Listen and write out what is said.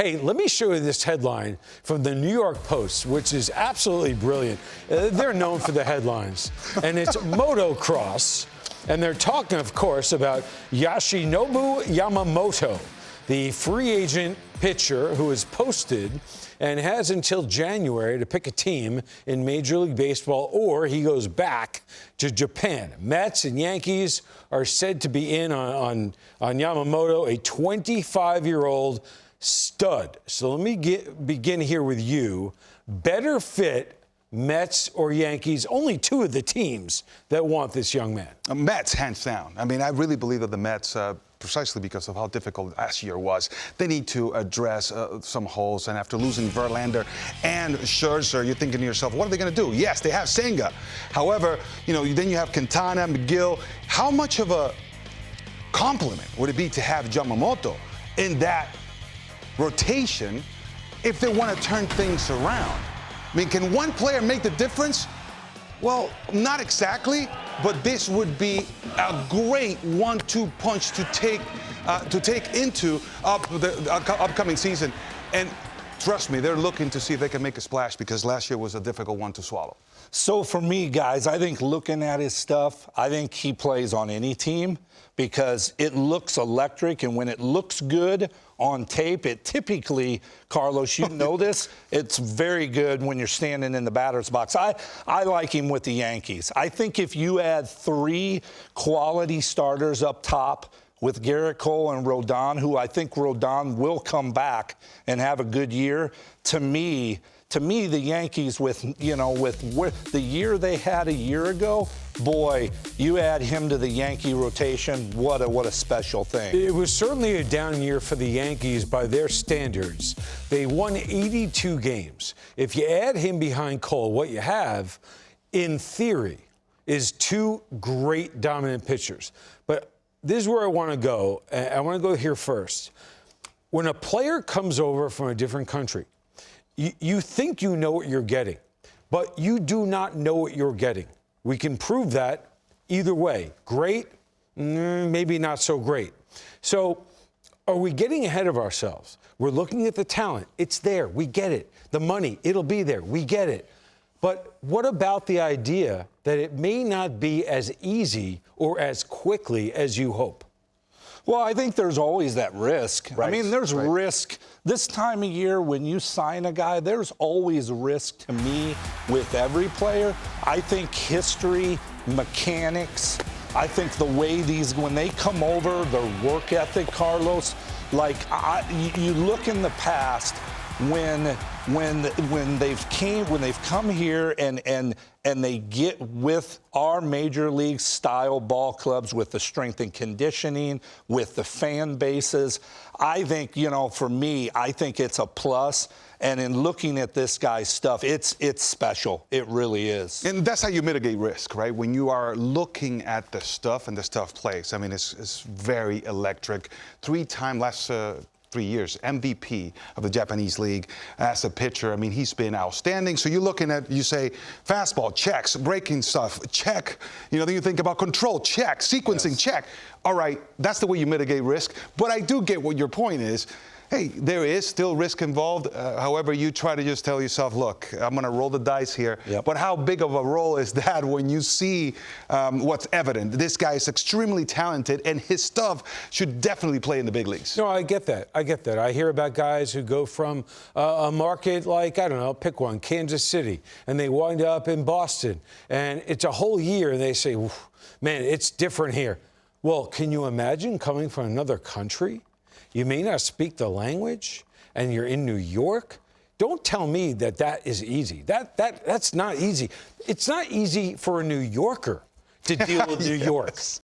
Hey, let me show you this headline from the New York Post, which is absolutely brilliant. They're known for the headlines. And it's motocross. And they're talking, of course, about Yoshinobu Yamamoto, the free agent pitcher who is posted and has until January to pick a team in Major League Baseball, or he goes back to Japan. Mets and Yankees are said to be in on Yamamoto, a 25-year-old stud. So let me begin here with you. Better fit, Mets or Yankees? Only two of the teams that want this young man. Mets, hands down. I mean, I really believe that the Mets, precisely because of how difficult last year was, they need to address some holes. And after losing Verlander and Scherzer, you're thinking to yourself, what are they going to do? Yes, they have Senga. However, then you have Quintana, McGill. How much of a compliment would it be to have Yamamoto in that rotation if they want to turn things around? I mean, can one player make the difference? Well, not exactly, but this would be a great 1-2 punch to take into the upcoming season. And trust me, they're looking to see if they can make a splash, because last year was a difficult one to swallow. So for me, guys, I think looking at his stuff, I think he plays on any team because it looks electric, and when it looks good on tape, it typically, Carlos, you know this, it's very good when you're standing in the batter's box. I like him with the Yankees. I think if you add three quality starters up top with Garrett Cole and Rodon, who I think Rodon will come back and have a good year, to me, the Yankees with the year they had a year ago, boy, you add him to the Yankee rotation, what a special thing. It was certainly a down year for the Yankees by their standards. They won 82 games. If you add him behind Cole, what you have, in theory, is two great dominant pitchers. But this is where I want to go. I want to go here first. When a player comes over from a different country, you think you know what you're getting, but you do not know what you're getting. We can prove that either way. Great, maybe not so great. So are we getting ahead of ourselves? We're looking at the talent. It's there. We get it. The money, it'll be there. We get it. But what about the idea that it may not be as easy or as quickly as you hope? Well, I think there's always that risk. Right, I mean, there's risk. This time of year, when you sign a guy, there's always risk to me with every player. I think history, mechanics, I think the way when they come over, their work ethic, Carlos, like you look in the past when they've come here and they get with our major league style ball clubs, with the strength and conditioning, with the fan bases. I think, for me, I think it's a plus. And in looking at this guy's stuff, it's special. It really is. And that's how you mitigate risk, right? When you are looking at the stuff and the stuff plays. I mean, it's very electric. Last 3 years, MVP of the Japanese League as a pitcher. I mean, he's been outstanding. So you're looking at, you say, fastball, checks, breaking stuff, check. Then you think about control, check, sequencing, check. All right, that's the way you mitigate risk. But I do get what your point is. Hey, there is still risk involved. However, you try to just tell yourself, look, I'm going to roll the dice here. Yep. But how big of a roll is that when you see what's evident? This guy is extremely talented, and his stuff should definitely play in the big leagues. No, I get that. I hear about guys who go from a market like, I don't know, pick one, Kansas City, and they wind up in Boston. And it's a whole year, and they say, man, it's different here. Well, can you imagine coming from another country? You may not speak the language, and you're in New York. Don't tell me that is easy. That's not easy. It's not easy for a New Yorker to deal with New York.